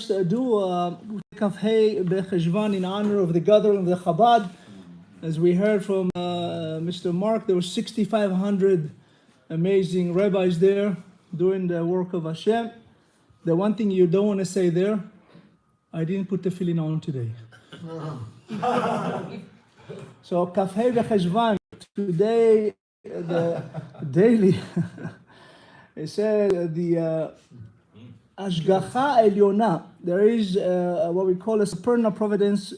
Kaf Hey Becheshvan in honor of the gathering of the Chabad. As we heard from Mr. Mark, there were 6,500 amazing rabbis there doing the work of Hashem. The one thing you don't want to say there, I didn't put the tefillin on today. So Kaf Hey Becheshvan, today, the daily, it said the Ashgacha Elyona. There is what we call a supernal providence,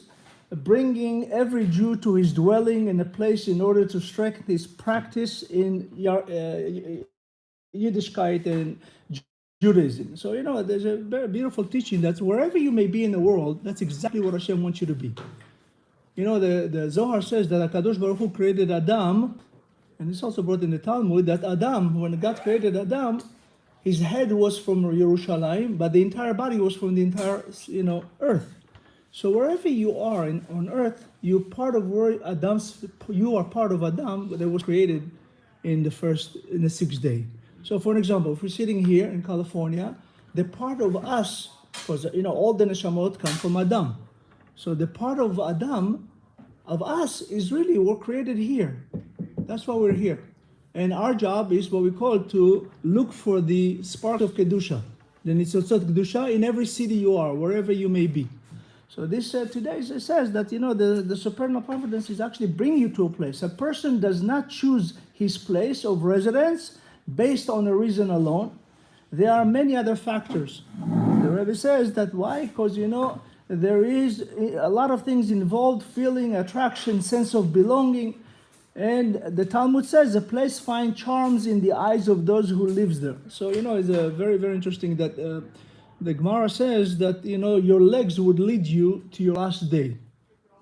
bringing every Jew to his dwelling in a place in order to strengthen his practice in Yiddishkeit and Judaism. So, there's a very beautiful teaching that wherever you may be in the world, that's exactly what Hashem wants you to be. The Zohar says that HaKadosh Baruch Hu created Adam, and it's also brought in the Talmud, that Adam, when God created Adam, his head was from Yerushalayim, but the entire body was from the entire, earth. So wherever you are on earth, you are part of Adam that was created in the 6th day. So for example, if we're sitting here in California, the part of us, because all the neshamot come from Adam. So the part of Adam, of us, is really, we're created here. That's why we're here. And our job is what we call to look for the spark of Kedusha. The Nitzotzot Kedusha in every city you are, wherever you may be. So this today says that, the supernal providence is actually bringing you to a place. A person does not choose his place of residence based on a reason alone. There are many other factors. The Rebbe says that why? Because, there is a lot of things involved, feeling, attraction, sense of belonging. And the Talmud says a place finds charms in the eyes of those who lives there. So, it's a very, very interesting that the Gemara says that, your legs would lead you to your last day.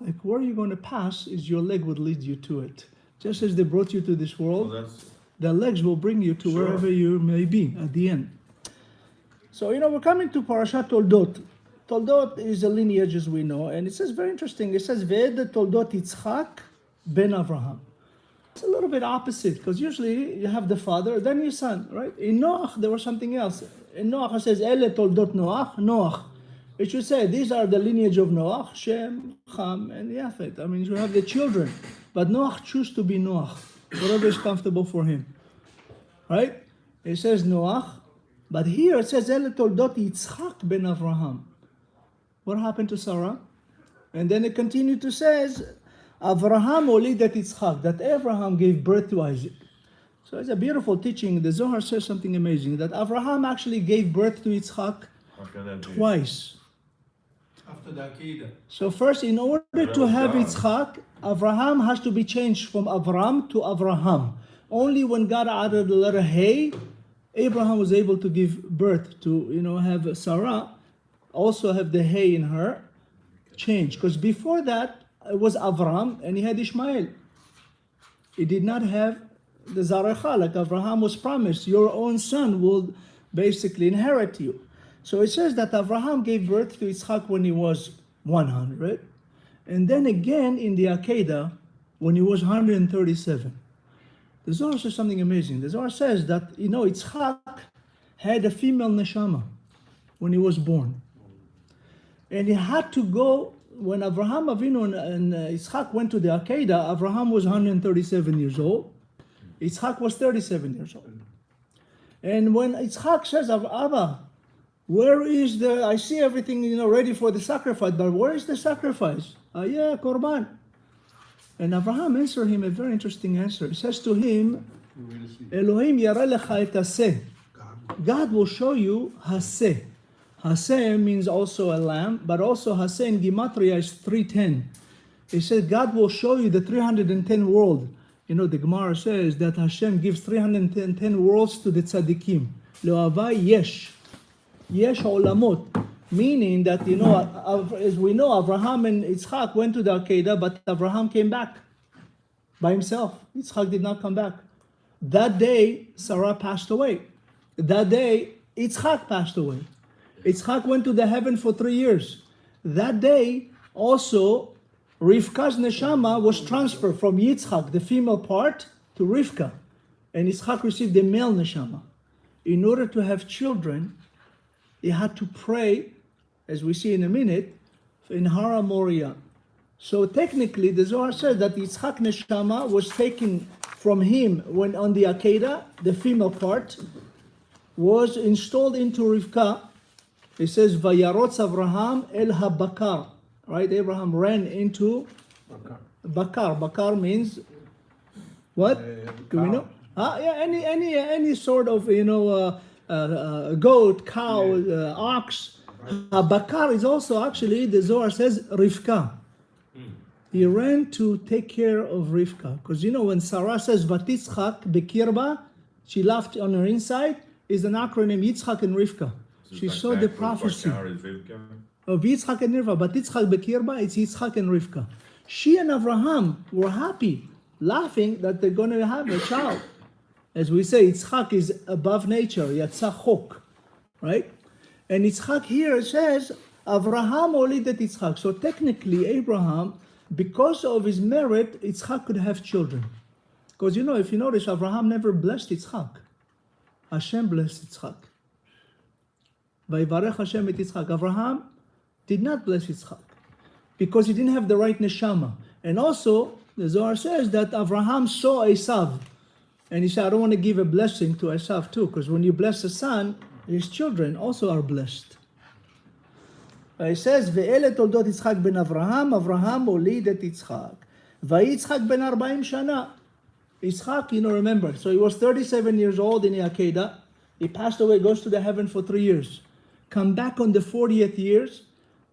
Like where you're going to pass is your leg would lead you to it. Just as they brought you to this world, the legs will bring you to wherever you may be at the end. So, we're coming to Parashat Toldot. Toldot is a lineage, as we know, and it says very interesting. It says, Ve'ed Toldot Yitzchak ben Avraham. It's a little bit opposite, because usually you have the father, then your son, right? In Noach, there was something else. In Noach, it says, Ele Toldot Noach. It should say, these are the lineage of Noach, Shem, Ham, and Yafet. I mean, you have the children, but Noach chose to be Noach, whatever is comfortable for him, right? It says Noach, but here it says, Ele Toldot Yitzchak ben Avraham. What happened to Sarah? And then it continued to says, Avraham olidat Yitzchak, that Abraham gave birth to Isaac. So it's a beautiful teaching. The Zohar says something amazing, that Avraham actually gave birth to Yitzchak twice. After the Akedah. So first, in order to have Yitzchak, Avraham has to be changed from Avram to Avraham. Only when God added the letter Hey, Abraham was able to give birth to, have Sarah, also have the Hey in her, change. Because before that, it was Avram, and he had Ishmael. He did not have the Zarecha, like Avraham was promised. Your own son will basically inherit you. So it says that Avraham gave birth to Yitzchak when he was 100, and then again in the Akedah when he was 137. The Zohar says something amazing. The Zohar says that, Yitzchak had a female neshama when he was born. And he had to go. When Avraham Avinu and Yitzchak went to the Akedah, Avraham was 137 years old. Yitzchak was 37 years old. And when Yitzchak says, Abba, where is I see everything, ready for the sacrifice, but where is the sacrifice? Yeah, Korban. And Avraham answered him a very interesting answer. He says to him, Elohim yareh lecha et haseh. God will show you haseh. Haseh means also a lamb, but also Haseh in Gematria is 310. It says God will show you the 310 world. The Gemara says that Hashem gives 310 worlds to the tzaddikim. Le'avai yesh. Yesh olamot. Meaning that, as we know, Abraham and Yitzchak went to the Akedah, but Abraham came back by himself. Yitzchak did not come back. That day, Sarah passed away. That day, Yitzchak passed away. Yitzchak went to the heaven for 3 years. That day, also, Rivka's neshama was transferred from Yitzchak, the female part, to Rivka. And Yitzchak received the male neshama. In order to have children, he had to pray as we see in a minute, in Hara Moriah. So technically, the Zohar says that Yitzchak Neshama was taken from him when on the Akedah, the female part, was installed into Rivka. It says, Vayarotz Avraham el ha-bakar. Right? Abraham ran into bakar. Bakar means what? Do we know? Yeah, any sort of, goat, cow, ox. Bakar is also actually, the Zohar says, Rivka. He ran to take care of Rivka. Because when Sarah says, Vatitzchak bekirba, she laughed on her inside, is an acronym Yitzchak and Rivka. She saw the prophecy of Yitzchak and Rivka. But Yitzchak bekirba, it's Yitzchak and Rivka. She and Avraham were happy, laughing that they're going to have a child. As we say, Yitzchak is above nature, Yatzah chok, right? And Yitzchak here says, Avraham olidet Yitzchak. So technically, Abraham, because of his merit, Yitzchak could have children. Because if you notice, Avraham never blessed Yitzchak. Hashem blessed Yitzchak. Vayivarech Hashem et Yitzchak. Avraham did not bless Yitzchak because he didn't have the right neshama. And also, the Zohar says that Avraham saw Esau. And he said, I don't want to give a blessing to Esau too, because when you bless a son, his children also are blessed. It says, Ve'ele toldot Yitzchak ben Avraham, Avraham olid et Yitzchak. Vayitzchak ben 40 shana. Yitzchak, remember, so he was 37 years old in the Akedah. He passed away, goes to the heaven for 3 years. Come back on the 40th years.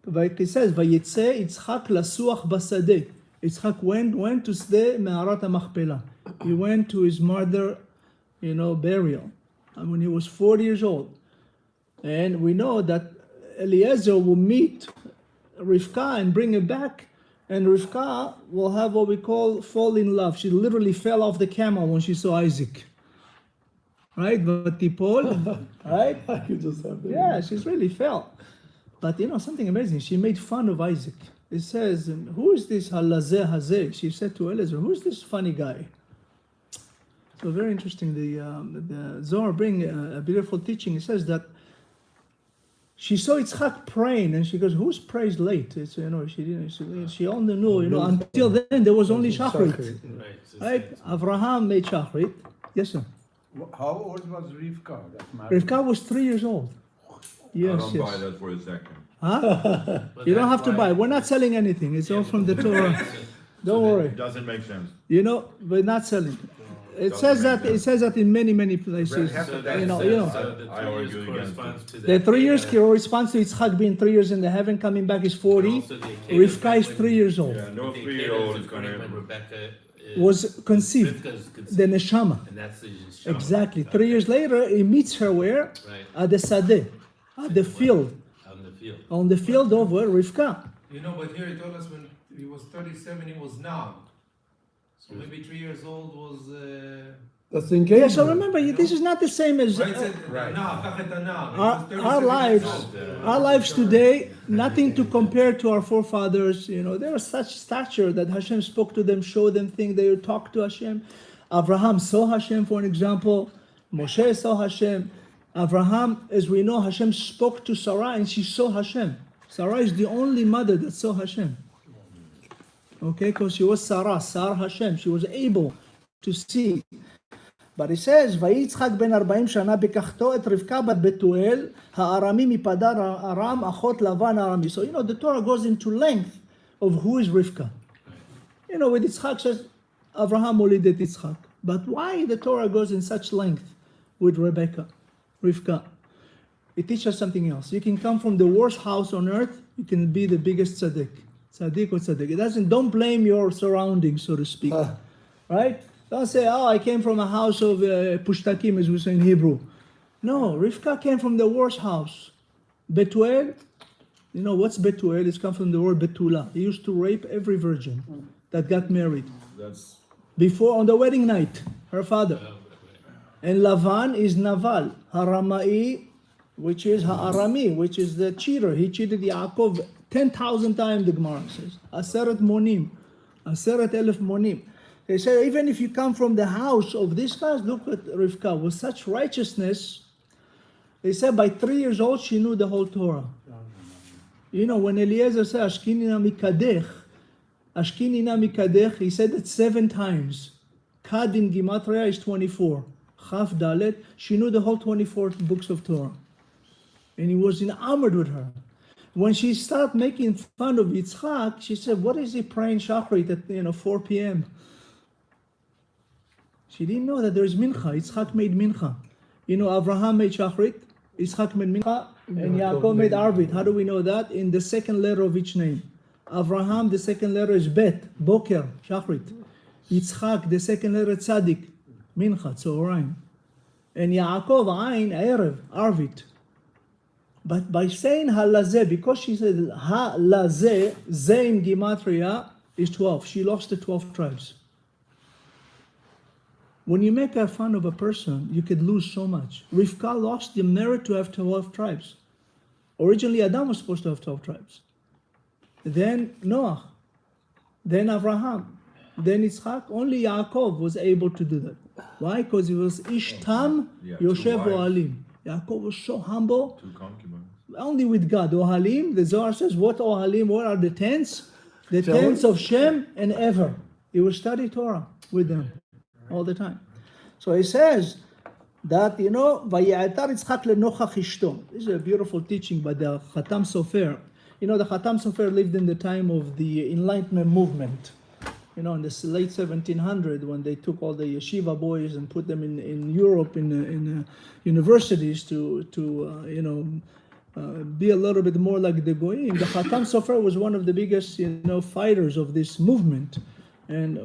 It says, Vayitze Yitzchak lasuach basadeh. Yitzchak went to stay Me'arat HaMachpelah. He went to his mother, burial. And when he was 40 years old. And we know that Eliezer will meet Rivka and bring her back. And Rivka will have what we call fall in love. She literally fell off the camel when she saw Isaac. Right? Vatipol. Right? You just have that. Yeah, she's really fell. But something amazing. She made fun of Isaac. It says, who is this halazeh hazeh? She said to Eliezer, who is this funny guy? So very interesting. The Zohar bring a beautiful teaching. It says that she saw Yitzchak praying, and she goes, "Who's prays late?" It's, she didn't. She only knew. Until then there was only Shachrit. Right? Avraham made Shachrit. Yes, sir. How old was Rivka? Rivka was 3 years old. Yes, I don't buy that for a second. Huh? You don't have to buy. We're not selling anything. It's all from the Torah. Don't worry. It doesn't make sense. We're not selling. It says that in many places. I argue against The 3 years corresponds to Yitzchak being 3 years in the heaven, coming back is 40. Rivka is 3 years old. Yeah, no 3-year-old is going to. Rebecca Was conceived. The neshama. And that's the neshama. Exactly. 3 years later, he meets her where? Right. At the Sadeh, at the field. On the field. On the field of where? Rivka. But here he told us when he was 37, he was now. So maybe 3 years old was. That's engagement. Yeah, so remember, this is not the same as our lives today. Nothing to compare to our forefathers. They were such stature that Hashem spoke to them, showed them things. They would talk to Hashem. Abraham saw Hashem, for an example. Moshe saw Hashem. Abraham, as we know, Hashem spoke to Sarah and she saw Hashem. Sarah is the only mother that saw Hashem. Okay, because she was Sarah Hashem. She was able to see. But it says, Vayitzchak ben 40 shana bekachto et Rivka bat Betuel, ha'arami mipadar aram, achot lavan arami. So, the Torah goes into length of who is Rivka. With Yitzchak says, Avraham olidet Yitzchak. But why the Torah goes in such length with Rivka? It teaches us something else. You can come from the worst house on earth, you can be the biggest tzaddik. Tzaddik or tzaddik. Don't blame your surroundings, so to speak. Right? Don't say, I came from a house of pushtakim, as we say in Hebrew. No, Rivka came from the worst house. Betuel, what's Betuel? It's come from the word Betula. He used to rape every virgin that got married. That's Before, on the wedding night, her father. And Lavan is Naval, Haramai, which is Ha'arami, which is the cheater. He cheated Yaakov 10,000 times, the Gemara says. Aseret Monim, Aseret Elef Monim. They say, even if you come from the house of these guys, look at Rivka, with such righteousness. They said by 3 years old, she knew the whole Torah. You know, when Eliezer said, Ashkinina mikadech, he said it 7 times. Kad in Gematria is 24. Chaf Dalet, she knew the whole 24 books of Torah. And he was enamored with her. When she started making fun of Yitzchak, she said, what is he praying Shachrit at 4 p.m.? She didn't know that there is Mincha. Yitzchak made Mincha. You know, Abraham made Shachrit, Yitzchak made Mincha, and Yaakov made Arvit. How do we know that? In the second letter of each name. Abraham, the second letter is Bet, Boker, Shachrit. Yitzchak, the second letter Tzadik, Mincha, Tzoraim. And Yaakov, Ain, Erev, Arvit. But by saying halazeh, because she said halazeh, zeh in Gematria is 12. She lost the 12 tribes. When you make a fun of a person, you could lose so much. Rivka lost the merit to have 12 tribes. Originally, Adam was supposed to have 12 tribes. Then Noah, then Abraham, then Yitzchak. Only Yaakov was able to do that. Why? Because he was Ishtam Yoshev Ohalim. Yaakov was so humble. 2 concubines. Only with God. Ohalim, the Zohar says, what Ohalim? What are the tents? The tents of Shem and Ever. He would study Torah with them all the time. So he says that, Vaye'atar Yitzchak lenochach ishto. This is a beautiful teaching by the Khatam Sofer. The Khatam Sofer lived in the time of the Enlightenment movement. In the late 1700s, when they took all the yeshiva boys and put them in Europe in universities to be a little bit more like the Goyim. The Khatam Sofer was one of the biggest fighters of this movement, and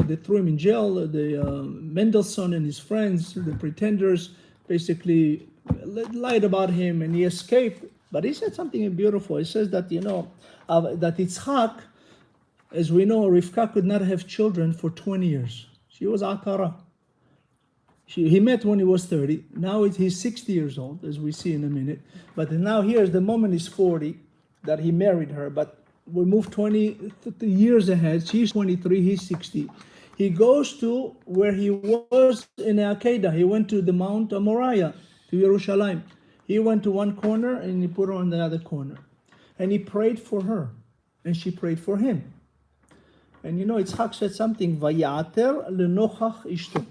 they threw him in jail. The Mendelssohn and his friends, the pretenders, basically lied about him, and he escaped. But he said something beautiful. He says that that Yitzchak, as we know, Rivka could not have children for 20 years. She was Akara. He met when he was 30. Now he's 60 years old, as we see in a minute. But now here's the moment he's 40, that he married her. But we move 20 years ahead. She's 23, he's 60. He goes to where he was in Akedah. He went to the Mount Moriah, to Yerushalayim. He went to one corner and he put her on the other corner. And he prayed for her. And she prayed for him. And Yitzchak said something, Vayater lenochach ishto.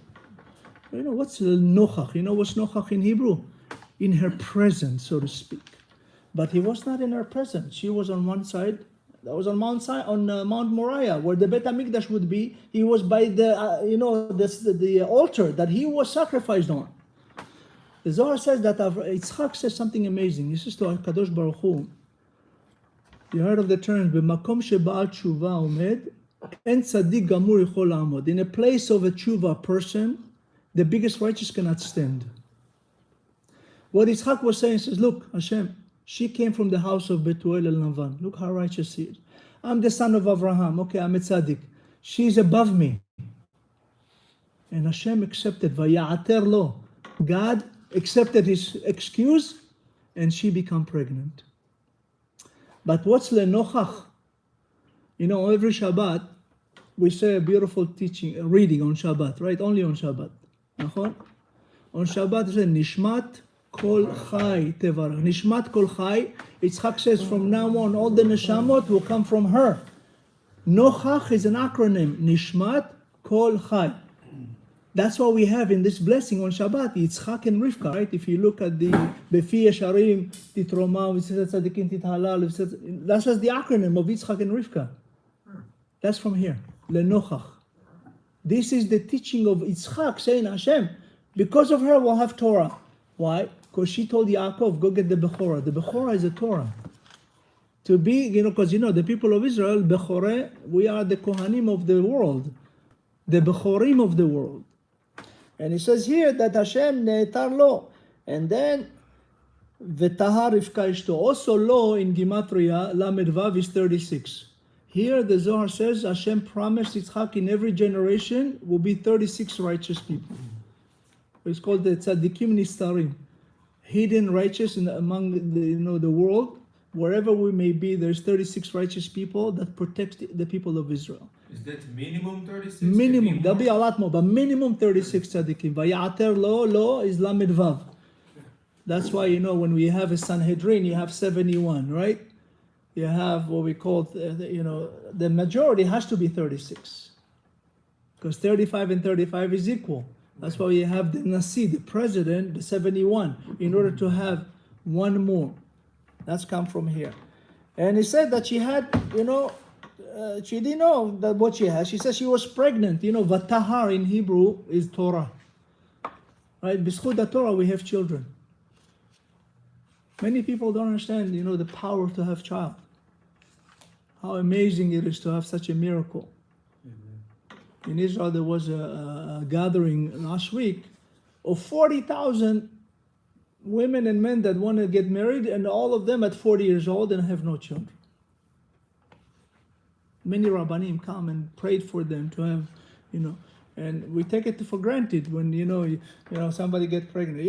What's nochach? What's nochach in Hebrew? In her presence, so to speak. But he was not in her presence. She was on one side. That was on Mount Moriah, where the Bet HaMikdash would be. He was by the altar that he was sacrificed on. The Zohar says that Yitzchak says something amazing. He says to HaKadosh Baruch Hu, you heard of the term, B'makom she'ba'al tshuva omed, en tzadik gamur yichol la'amod. In a place of a tshuva person, the biggest righteous cannot stand. What Yitzchak was saying, says, look, Hashem, she came from the house of Betuel el-Navan. Look how righteous he is. I'm the son of Abraham. Okay, I'm a tzaddik. She's above me. And Hashem accepted. Vaya'ater lo. God accepted his excuse, and she became pregnant. But what's lenochach? Every Shabbat, we say a beautiful teaching, a reading on Shabbat, right? Only on Shabbat. On Shabbat, it says, Nishmat Kol Chai Tevarach. Nishmat Kol Chai, Yitzchak says, from now on, all the neshamot will come from her. Nochach is an acronym. Nishmat Kol Chai. That's what we have in this blessing on Shabbat, Yitzchak and Rivka, right? If you look at the Befi Yesharim, Titroma, Tzadikin Tithalal, that's just the acronym of Yitzchak and Rivka. That's from here, Lenochach. This is the teaching of Yitzchak saying, Hashem, because of her we'll have Torah. Why? Because she told Yaakov, go get the Bechorah. The Bechorah is a Torah. To be, because the people of Israel, Bechoreh, we are the Kohanim of the world, the Bechorim of the world. And he says here that Hashem ne'etar lo. And then, V'tahar Rivka ishto. Also lo in Gematria, Lamed Vav is 36. Here the Zohar says Hashem promised Yitzchak in every generation will be 36 righteous people. It's called the Tzadikim Nistarim. Hidden righteous among the world. Wherever we may be, there's 36 righteous people that protect the people of Israel. Is that minimum 36? Minimum. There'll be a lot more, but minimum 36 tzaddikim. Vayater lo is Lamed Vav. That's why, when we have a Sanhedrin, you have 71, right? you have what we call, the majority has to be 36. Because 35 and 35 is equal. That's why you have the Nasi, the president, the 71, in order to have one more. That's come from here. And he said that she had, she didn't know that what she had. She said she was pregnant. Vatahar in Hebrew is Torah. Right? B'schut the Torah we have children. Many people don't understand, the power to have child. How amazing it is to have such a miracle. In Israel, there was a gathering last week of 40,000 women and men that want to get married, and all of them at 40 years old and have no children. Many Rabbanim come and prayed for them to have, and we take it for granted when, somebody gets pregnant.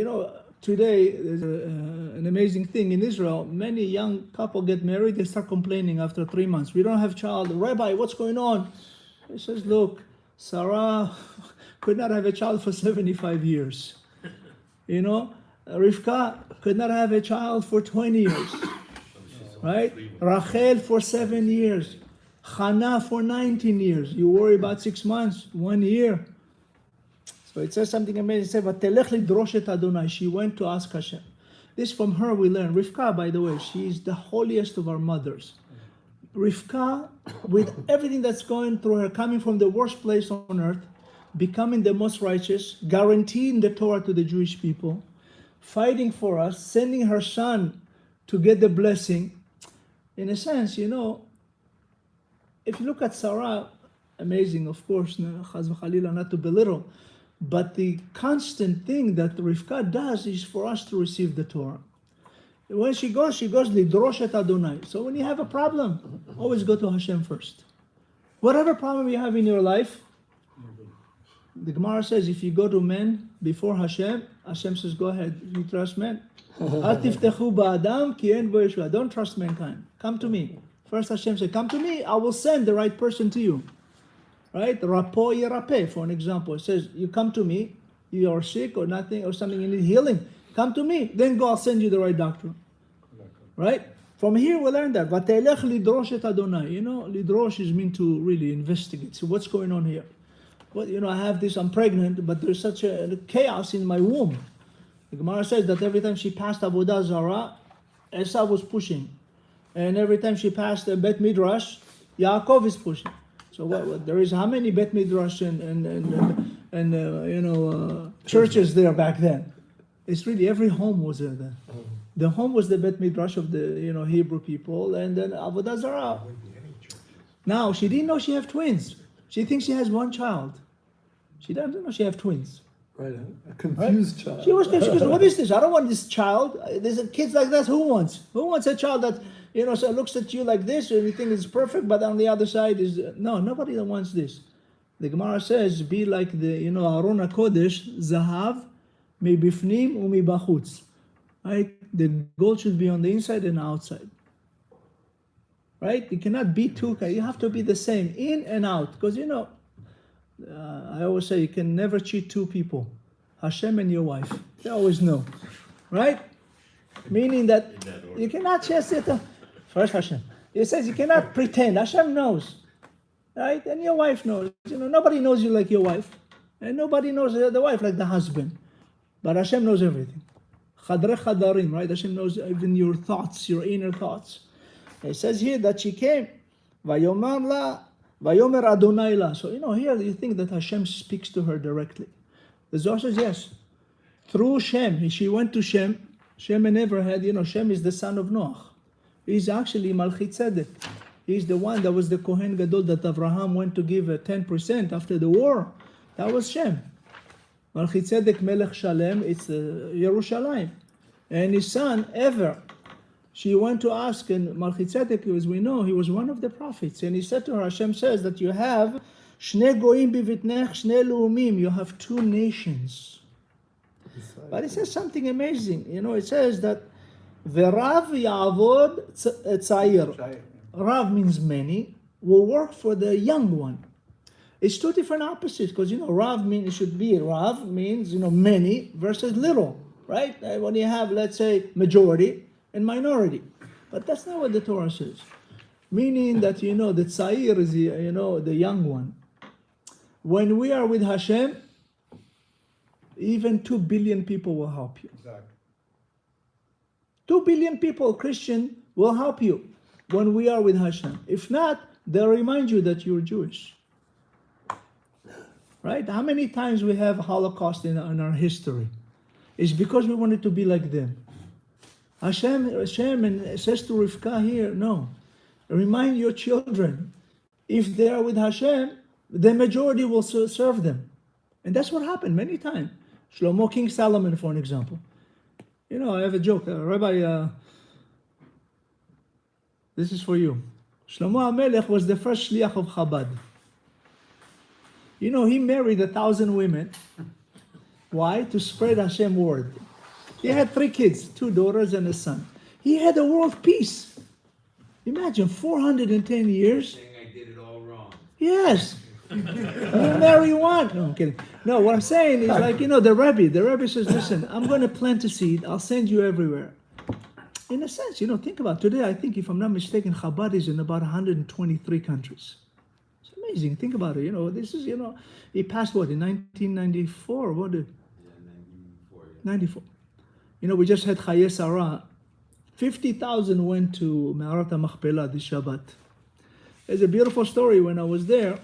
Today, there's an amazing thing in Israel. Many young couple get married, they start complaining after 3 months. We don't have child. Rabbi, what's going on? He says, look, Sarah could not have a child for 75 years. Rivka could not have a child for 20 years. Right? Rachel for 7 years. Hannah for 19 years. You worry about 6 months, 1 year. So it says something amazing. It says, "Vatelech lidrosh et Adonai." She went to ask Hashem. This from her we learn. Rivka, by the way, she is the holiest of our mothers. Rivka, with everything that's going through her, coming from the worst place on earth, becoming the most righteous, guaranteeing the Torah to the Jewish people, fighting for us, sending her son to get the blessing. In a sense, if you look at Sarah, amazing, of course, chaz v'chalila, not to belittle, but the constant thing that Rivka does is for us to receive the Torah. When she goes lidrosh et Adonai. So when you have a problem, always go to Hashem first. Whatever problem you have in your life, the Gemara says if you go to men before Hashem, Hashem says, go ahead, you trust men. Al tiftechu ba'adam ki en bo yeshua. Don't trust mankind. Come to me. First Hashem said, come to me, I will send the right person to you. Right? Rapo yerape, for an example. It says, you come to me, you are sick or nothing or something, you need healing. Come to me, then go, I'll send you the right doctor. Right? From here we learn that. Vatelech lidrosh et Adonai. Lidrosh is mean to really investigate. So what's going on here? Well, I have this, I'm pregnant, but there's such a chaos in my womb. The Gemara says that every time she passed Avodah Zarah, Esau was pushing. And every time she passed a Bet Midrash, Yaakov is pushing. So there is how many Bet Midrash and churches there back then? It's really every home was there. The home was the Bet Midrash of the Hebrew people, and then Avodah Zarah. Now she didn't know she have twins. She thinks she has one child. She doesn't know she have twins. Right, a confused child. She goes, what is this? I don't want this child. There's kids like that. Who wants a child that so looks at you like this and you think it's perfect, but on the other side is no. Nobody wants this. The Gemara says, be like the Aron HaKodesh, Zahav mibifnim umibachutz. Right? The gold should be on the inside and outside. Right? You cannot be two. You have to be the same, in and out. Because I always say you can never cheat two people. Hashem and your wife. They always know. Right? Meaning that you cannot just sit first Hashem. It says you cannot pretend. Hashem knows. Right? And your wife knows. Nobody knows you like your wife. And nobody knows the wife like the husband. But Hashem knows everything. Chadre chadarim, right? Hashem knows even your thoughts, your inner thoughts. It says here that she came. Vayomar la, vayomer Adonai la. So, here you think that Hashem speaks to her directly. The Zohar says yes. Through Shem, she went to Shem. Shem never had, Shem is the son of Noach. He's actually Malchi Tzedek. He's the one that was the Kohen Gadol that Avraham went to give 10% after the war. That was Shem. Malchi Tzedek Melech Shalem, it's Yerushalayim. And his son, Ever, she went to ask, and Malchi Tzedek, as we know, he was one of the prophets. And he said to her, Hashem says that you have Shne Goim bivitnech, Shne Luumim, you have two nations. But it says something amazing. It says that V'rav ya'avod tzayir. Rav means many, will work for the young one. It's two different opposites, because Rav means, it should be, Rav means, many versus little, right? When you have, let's say, majority and minority. But that's not what the Torah says. Meaning that, the Tza'ir is, the young one. When we are with Hashem, even 2 billion people will help you. Exactly. 2 billion people, Christian, will help you when we are with Hashem. If not, they'll remind you that you're Jewish. Right? How many times we have Holocaust in our history? It's because we wanted to be like them. Hashem and says to Rivka here, no. Remind your children, if they are with Hashem, the majority will serve them. And that's what happened many times. Shlomo, King Solomon, for an example. I have a joke. Rabbi, this is for you. Shlomo HaMelech was the first shliach of Chabad. He married 1,000 women. Why? To spread Hashem word. He had 3 kids, 2 daughters and a son. He had a world peace. Imagine, 410 years. Saying I did it all wrong. Yes. You marry one. No, I'm kidding. No, what I'm saying is like, the Rebbe says, listen, I'm going to plant a seed. I'll send you everywhere. In a sense, think about it. Today, I think, if I'm not mistaken, Chabad is in about 123 countries. It's amazing. Think about it. This is, he passed what, in 1994? What did? Yeah, 94. 94. We just had Chaye Sarah. 50,000 went to Me'arat HaMachpelah this Shabbat. There's a beautiful story. When I was there,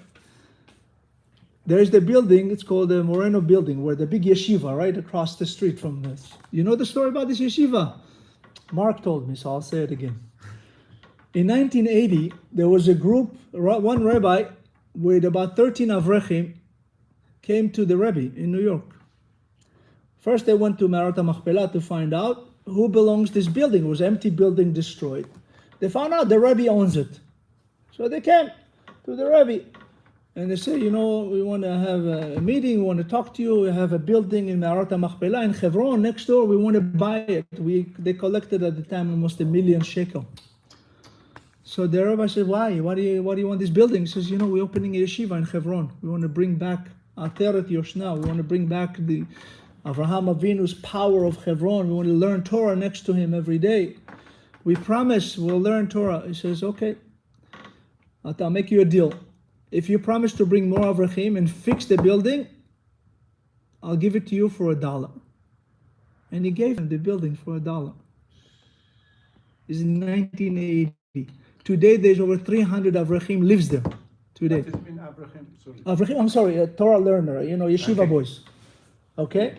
there's the building, it's called the Moreno building, where the big yeshiva, right across the street from this. You know the story about this yeshiva? Mark told me, so I'll say it again. In 1980, there was a group, one rabbi with about 13 avrechim came to the Rebbe in New York. First they went to Me'arat HaMachpelah to find out who belongs to this building. It was an empty building destroyed. They found out the Rebbe owns it. So they came to the Rebbe. And they said, we want to have a meeting, we want to talk to you. We have a building in Me'arat HaMachpelah in Hebron next door. We want to buy it. They collected at the time almost $1 million shekel. So the rabbi said, why? Why do you want this building? He says, we're opening a yeshiva in Hebron. We want to bring back Ateret Yoshna. We want to bring back the Avraham Avinu's power of Hebron. We want to learn Torah next to him every day. We promise we'll learn Torah. He says, okay, I'll make you a deal. If you promise to bring more Avraham and fix the building, I'll give it to you for $1. And he gave him the building for $1. It's in 1980. Today there's over 300 Avraham lives there. Today. That has been Abraham, sorry. Avraham, I'm sorry, a Torah learner, yeshiva boys. Okay?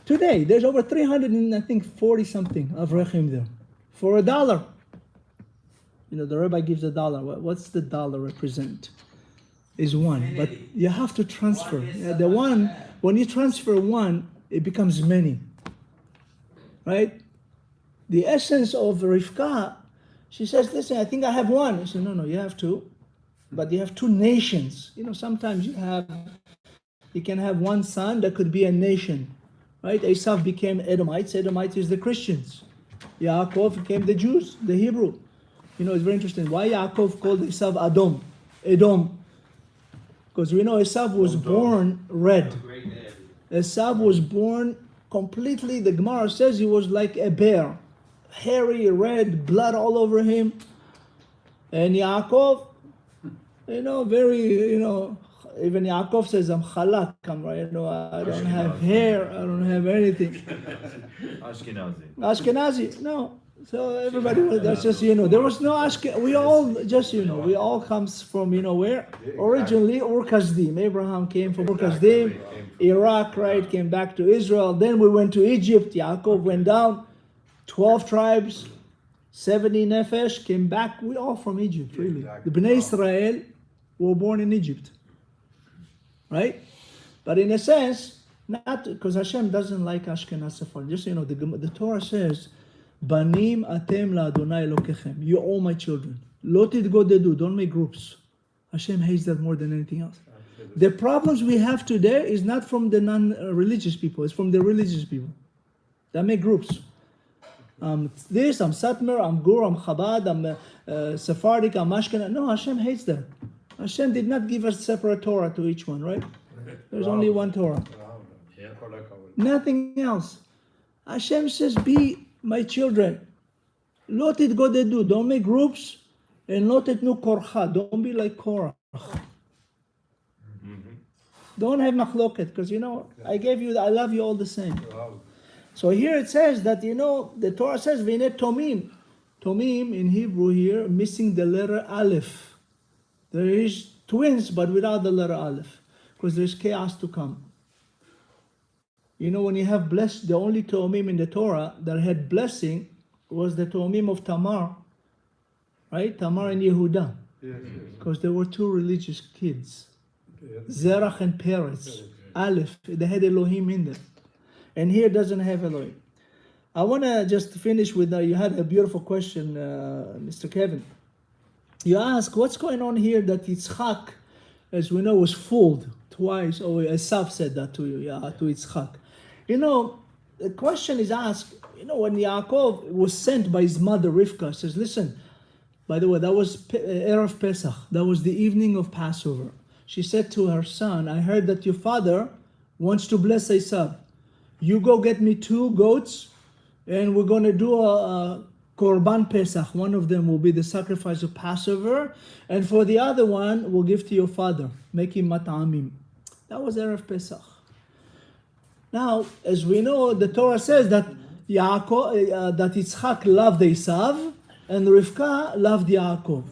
Today there's over 300 and I think 40 something Avraham there. For $1. The rabbi gives $1. What's the dollar represent? Is 1. But you have to transfer. The one, when you transfer 1, it becomes many. Right? The essence of Rivka, she says, listen, I think I have 1. I said, no, you have 2. But you have 2 nations. Sometimes you can have 1 son that could be a nation. Right? Esau became Edomites. Edomites is the Christians. Yaakov became the Jews, the Hebrew. It's very interesting. Why Yaakov called Esau Edom? Because we know Esau was born red. Esau was born completely, the Gemara says he was like a bear. Hairy, red, blood all over him. And Yaakov, very, even Yaakov says, I'm chalak, I don't have hair, I don't have anything. Ashkenazi, no. So everybody, that's just, there was no Ashkenazi. We all just, we all comes from, where? Originally, Ur-Kasdim. Abraham came from Ur-Kasdim, Iraq, right? Came back to Israel. Then we went to Egypt. Yaakov went down. 12 tribes, 70 nefesh, came back. We all from Egypt, really. The Bnei Israel were born in Egypt. Right? But in a sense, not because Hashem doesn't like Ashkenaz Sephardim. Just, the Torah says, Banim atem la Adonai Elokechem. You all my children. Lo titgodedu. Don't make groups. Hashem hates that more than anything else. The problems we have today is not from the non-religious people. It's from the religious people that make groups. I'm Satmar, I'm Gur, I'm Chabad, I'm Sephardic, I'm Ashkenaz. No, Hashem hates that. Hashem did not give us separate Torah to each one, right? There's only one Torah. Nothing else. Hashem says, be my children. לא תתגודדו, don't make groups, and לא תתנו כורחה, don't be like Korach. Don't have מחלוקת, because I love you all the same. So here it says that, the Torah says, V'nei tomim. Tomim in Hebrew here, missing the letter Aleph. There is twins, but without the letter Aleph, because there's chaos to come. When you have blessed, the only tomim in the Torah that had blessing was the tomim of Tamar, right? Tamar and Yehuda, because there were two religious kids, Zerach and Peretz. Aleph, they had Elohim in them. And here doesn't have Elohim. I want to just finish with, you had a beautiful question, Mr. Kevin. You ask, what's going on here that Yitzchak, as we know, was fooled twice, or Esau said that to you, to Yitzchak. The question is asked, when Yaakov was sent by his mother Rivka, says, listen, by the way, that was Erev Pesach, that was the evening of Passover. She said to her son, I heard that your father wants to bless Esau. You go get me 2 goats, and we're going to do a Korban Pesach. One of them will be the sacrifice of Passover, and for the other one, we'll give to your father. Make him mat'amim. That was Erev Pesach. Now, as we know, the Torah says that that Yitzchak loved Esau, and Rivka loved Yaakov.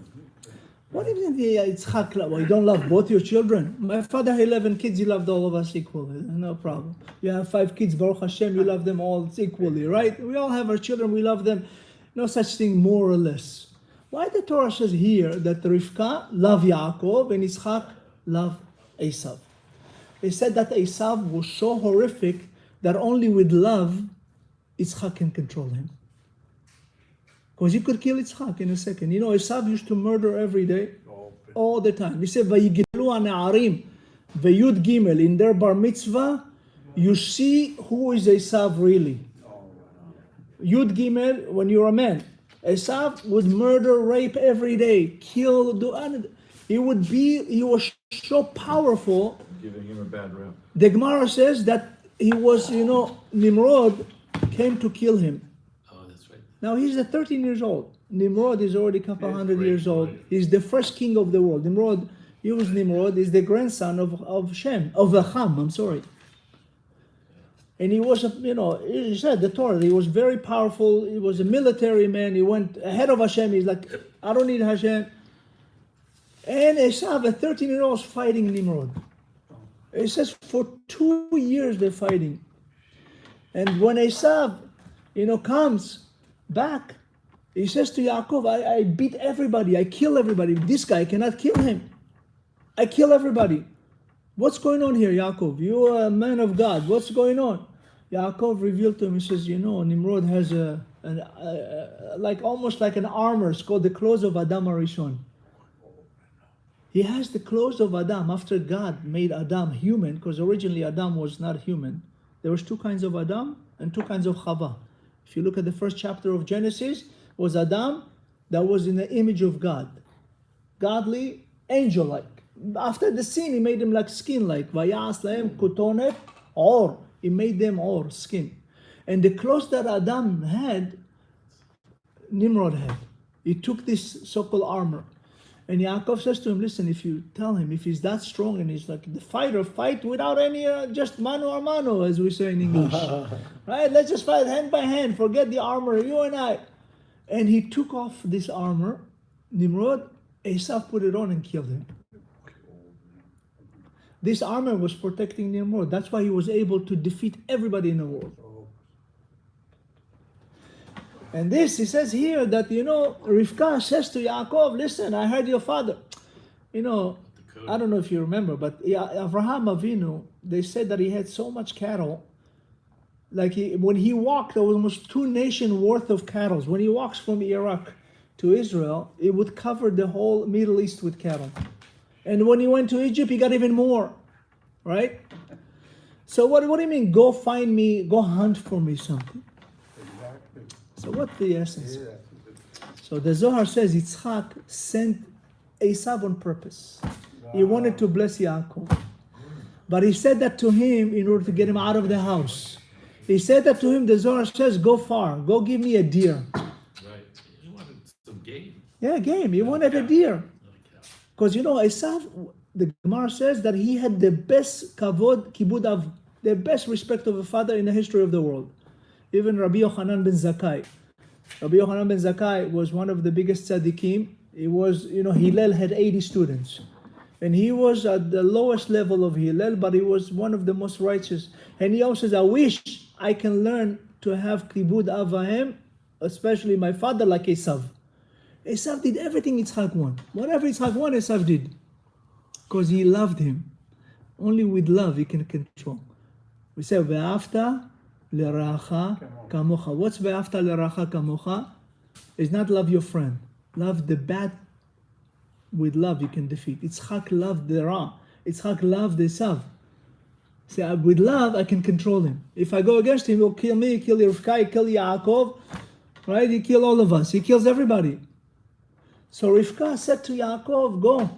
What do you mean Yitzchak love? Well, you don't love both your children? My father had 11 kids, he loved all of us equally. No problem. You have 5 kids, Baruch Hashem, you love them all equally, right? We all have our children, we love them. No such thing more or less. Why the Torah says here that Rivka loved Yaakov and Yitzchak loved Esau? They said that Esau was so horrific that only with love, Yitzchak can control him. Because he could kill Yitzchak in a second. Esau used to murder every day, all the time. He said, Vayigelu ha'ne'arim v'yud gimel, in their bar mitzvah, you see who is Esau really. Yud gimel, when you're a man. Esau would murder, rape every day, kill, he was so powerful. Giving him a bad rap. The Gemara says that he was, Nimrod came to kill him. Oh, that's right. Now he's 13 years old. Nimrod is already a couple hundred years old. He's the first king of the world. Nimrod is the grandson of Ham. I'm sorry. And he was, he said the Torah, he was very powerful. He was a military man. He went ahead of Hashem. He's like, I don't need Hashem. And Esau, a 13-year-old, is fighting Nimrod. It says for 2 years they're fighting. And when Esau, comes back, he says to Yaakov, I beat everybody, I kill everybody. This guy, I cannot kill him. I kill everybody. What's going on here, Yaakov? You are a man of God. What's going on? Yaakov revealed to him, he says, Nimrod has almost like an armor. It's called the clothes of Adam Arishon. He has the clothes of Adam after God made Adam human, because originally Adam was not human. There was 2 kinds of Adam and 2 kinds of Chava. If you look at the first chapter of Genesis, was Adam that was in the image of God. Godly, angel-like. After the sin, he made them like skin-like. Vayas lahem kutonet or. He made them or, skin. And the clothes that Adam had, Nimrod had. He took this so-called armor. And Yaakov says to him, listen, if you tell him, if he's that strong and he's like the fighter, fight without any, just mano a mano, as we say in English. Right? Let's just fight hand by hand. Forget the armor, you and I. And he took off this armor, Nimrod. Esau put it on and killed him. This armor was protecting Nimrod. That's why he was able to defeat everybody in the world. And this, he says here that, Rivka says to Yaakov, listen, I heard your father. I don't know if you remember, but Avraham Avinu, they said that he had so much cattle. Like when he walked, there was almost 2 nations worth of cattle. When he walks from Iraq to Israel, it would cover the whole Middle East with cattle. And when he went to Egypt, he got even more, right? So what do you mean, go find me, go hunt for me something? So what's the essence? So the Zohar says Yitzchak sent Esau on purpose. He wanted to bless Yaakov. But he said that to him in order to get him out of the house. He said that to him, the Zohar says, go far, go give me a deer. Right. Yeah, game. He wanted a deer. Because Esau, the Gemara says that he had the best kavod, kibud av, the best respect of a father in the history of the world. Even Rabbi Yochanan ben Zakkai. Rabbi Yochanan ben Zakkai was one of the biggest tzaddikim. He was, Hillel had 80 students. And he was at the lowest level of Hillel, but he was one of the most righteous. And he also says, I wish I can learn to have kibud avahem, especially my father, like Esau. Esau did everything Yitzchak wanted. Whatever Yitzchak wanted, Esau did. Because he loved him. Only with love he can control. We say, Ve'afta l'racha kamocha. What's Ve'afta l'racha kamocha? It's not love your friend. Love the bad. With love you can defeat. Yitzchak loved the Ra. Yitzchak loved Esau. Say, with love I can control him. If I go against him, he'll kill me, kill Rivka, he'll kill Yaakov. Right? He kills all of us. He kills everybody. So Rivka said to Yaakov, go.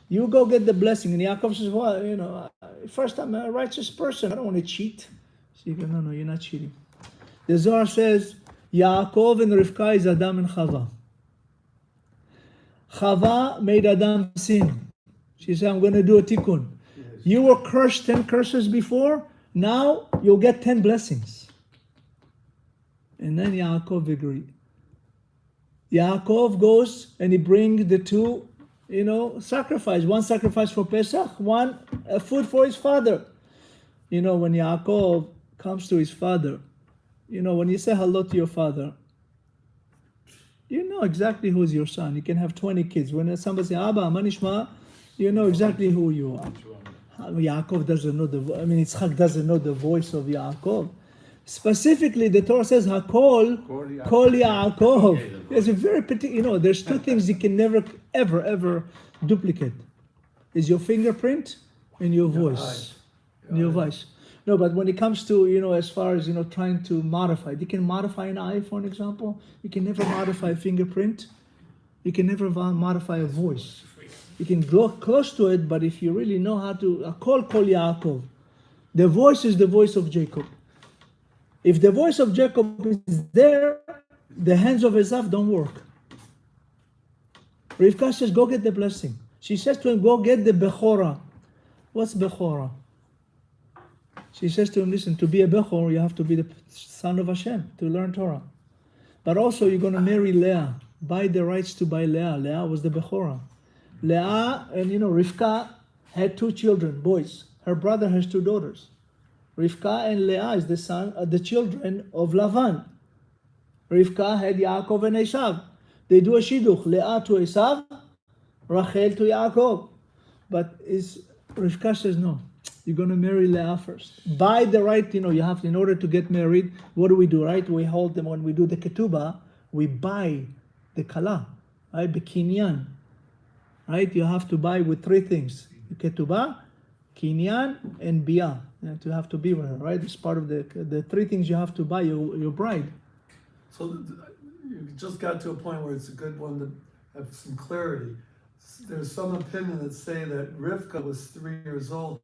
You go get the blessing. And Yaakov says, well, first I'm a righteous person. I don't want to cheat. So you go, no, you're not cheating. The Zohar says, Yaakov and Rivka is Adam and Chava. Chava made Adam sin. She said, I'm going to do a tikkun. You were cursed 10 curses before. Now you'll get 10 blessings. And then Yaakov agreed. Yaakov goes and he brings the two, sacrifice. One sacrifice for Pesach, one food for his father. When Yaakov comes to his father, when you say hello to your father, you know exactly who's your son. You can have 20 kids. When somebody says, Abba, Manishma, you know exactly who you are. Yaakov doesn't know Yitzchak doesn't know the voice of Yaakov. Specifically, the Torah says, Hakol, Kol Yaakov. It's a very particular, there's two things you can never, ever duplicate. Is your fingerprint and your voice. Your voice. No, but when it comes to, as far as, trying to modify, you can modify an eye, for an example. You can never modify a fingerprint. You can never modify a voice. You can go close to it, but if you really know how to, Kol Yaakov. The voice is the voice of Jacob. If the voice of Jacob is there, the hands of Esau don't work. Rivka says, go get the blessing. She says to him, go get the Bechorah. What's Bechorah? She says to him, listen, to be a Bechor, you have to be the son of Hashem, to learn Torah. But also, you're going to marry Leah. Buy the rights to buy Leah. Leah was the Bechorah. Leah and, Rivka had 2 children, boys. Her brother has 2 daughters. Rivka and Leah is the children of Lavan. Rivka had Yaakov and Esau. They do a shidduch. Leah to Esau, Rachel to Yaakov. But Rivka says, no, you're going to marry Leah first. Buy the right, you have to, in order to get married, what do, right? We hold them when we do the ketubah, we buy the kala, right? The kinyan, right? You have to buy with 3 things. Ketubah, kinyan, and biyah. You have to be with her, right? It's part of the 3 things you have to buy your bride. So you just got to a point where it's a good one to have some clarity. There's some opinion that say that Rivka was 3 years old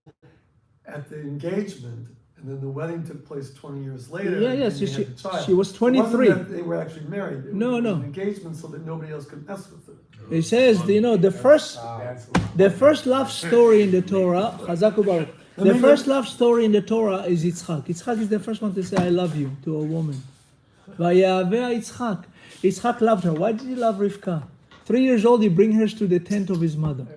at the engagement, and then the wedding took place 20 years later. Yes, Yeah, she was 23. It wasn't that they were actually married. It was No. an engagement so that nobody else could mess with it. It says, the first love story in the Torah, Chazaku Baruch. The first love story in the Torah is Yitzchak. Yitzchak is the first one to say, I love you, to a woman. Vayaveh Yitzchak. Yitzchak loved her. Why did he love Rivka? 3 years old, he brings her to the tent of his mother.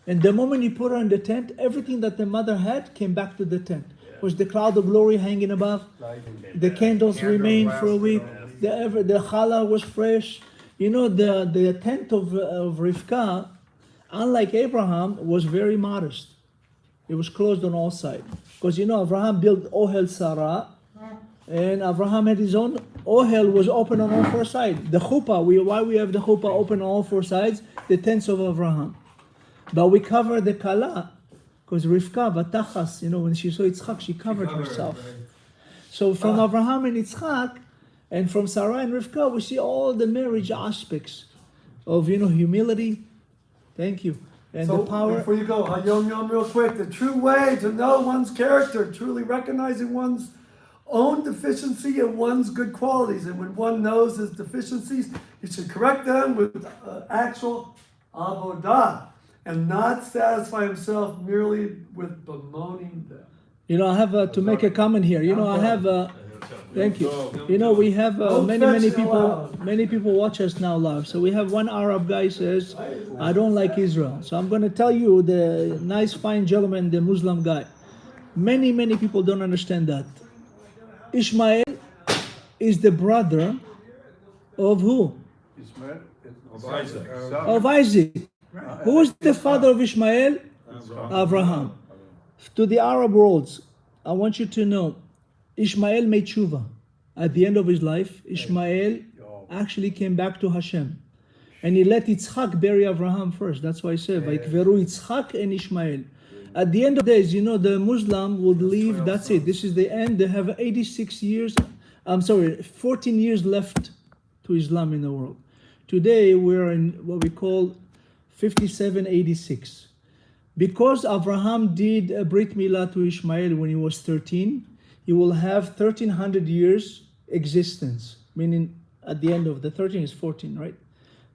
And the moment he put her in the tent, everything that the mother had came back to the tent. Was the cloud of glory hanging above? The candles remained for a week. The challah was fresh. The tent of Rivka, unlike Abraham, was very modest. It was closed on all sides. Because Abraham built Ohel Sarah, and Abraham had his own. Ohel was open on all 4 sides. The chuppah, why we have the chuppah open on all 4 sides? The tents of Abraham. But we cover the kala, because Rivka, Vatachas, when she saw Yitzchak, she covered herself. So from Abraham and Yitzchak, and from Sarah and Rivka, we see all the marriage aspects of, humility. Thank you. And So the power. before you go, Hayom Yom real quick, the true way to know one's character, truly recognizing one's own deficiency and one's good qualities. And when one knows his deficiencies, he should correct them with actual avodah and not satisfy himself merely with bemoaning them. You know, I have to make a comment here. You know, I have. Thank you. You know, we have many people watch us now live. So we have one Arab guy says, I don't like Israel. So I'm going to tell you, the nice fine gentleman, the Muslim guy, many people don't understand that. Ishmael is the brother of who? Of Isaac. Of Isaac. Who is the father of Ishmael? Abraham. To the Arab worlds, I want you to know, Ishmael made tshuva. At the end of his life, Ishmael actually came back to Hashem. And he let Yitzchak bury Abraham first. That's why I said, Vaikveru Yitzchak and Ishmael. At the end of the days, you know, the Muslim would leave, that's it. This is the end. They have 14 years left to Islam in the world. Today, we're in what we call 5786. Because Abraham did a Brit Milah to Ishmael when he was 13, he will have 1300 years existence, meaning at the end of the 13 is 14, right?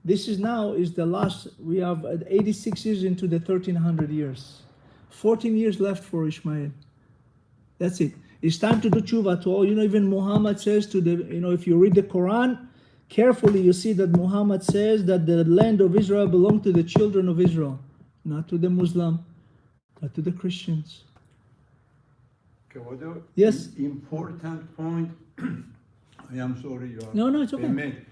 This is now is the last, we have 86 years into the 1300 years. 14 years left for Ishmael. That's it. It's time to do tshuva to all. You know, even Muhammad says to the, you know, if you read the Quran, carefully you see that Muhammad says that the land of Israel belonged to the children of Israel, not to the Muslim, but to the Christians. Yes. Important point. I am sorry. You are No, it's okay. made.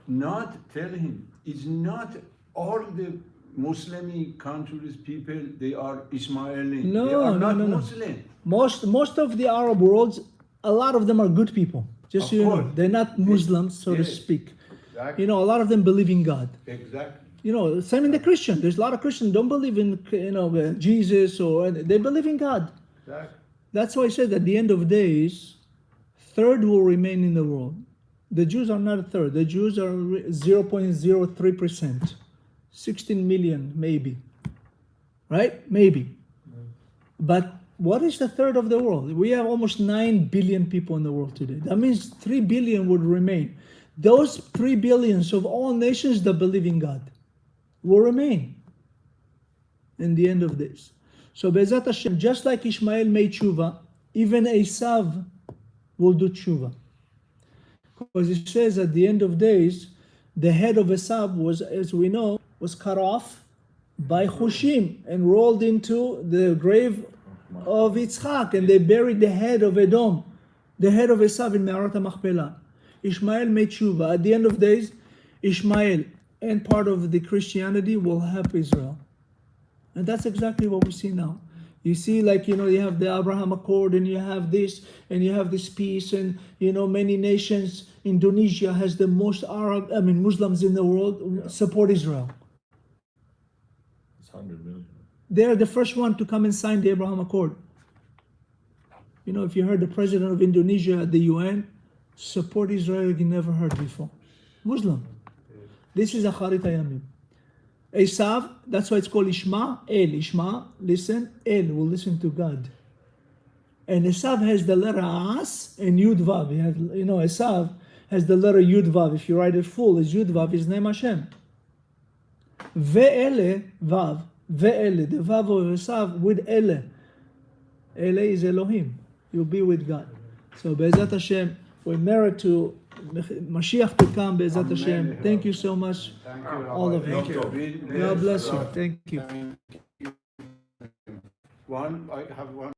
Not tell him. It's not all the Muslim countries people. They are Ismaili. No, they are not no. Muslim. Most of the Arab worlds, a lot of them are good people. Just Of so you know, course. they're not Muslims, so to Yes. speak. Exactly. You know, a lot of them believe in God. Exactly. You know, same in the Christian. There's a lot of Christians don't believe in, you know, Jesus, or they believe in God. Exactly. That's why I said at the end of days, third will remain in the world. The Jews are not a third. The Jews are 0.03%. 16 million, maybe. Right? Maybe. But what is the third of the world? We have almost 9 billion people in the world today. That means 3 billion would remain. Those 3 billions of all nations that believe in God will remain in the end of this. So Be'ezat Hashem, just like Ishmael made tshuva, even Esau will do tshuva. Because it says at the end of days, the head of Esau was, as we know, was cut off by Chushim and rolled into the grave of Yitzchak, and they buried the head of Edom, the head of Esau in Me'arat HaMachpelah. Ishmael made tshuva. At the end of days, Ishmael and part of the Christianity will help Israel. And that's exactly what we see now. You see, like, you know, you have the Abraham Accord, and you have this, and you have this peace, and, you know, many nations. Indonesia has the most Muslims in the world support Israel. It's 100 million. They're the first one to come and sign the Abraham Accord. You know, if you heard the president of Indonesia at the UN, support Israel, you never heard before. Muslim. This is Acharit Hayamim. Esau, that's why it's called Ishma, El. Ishma, listen, El will listen to God. And Esau has the letter As and Yud Vav. He has, you know, Esau has the letter Yud Vav. If you write it full, it's Yud Vav, his name Hashem. Ve'ele Vav. Ve'ele, the Vav of Esau with Ele. Ele is Elohim. You'll be with God. So Be'ezat Hashem, we're married to Mashiach to come, Be'ezat Hashem. Thank you so much, all of you. Thank you. God bless you. Thank you. I have one.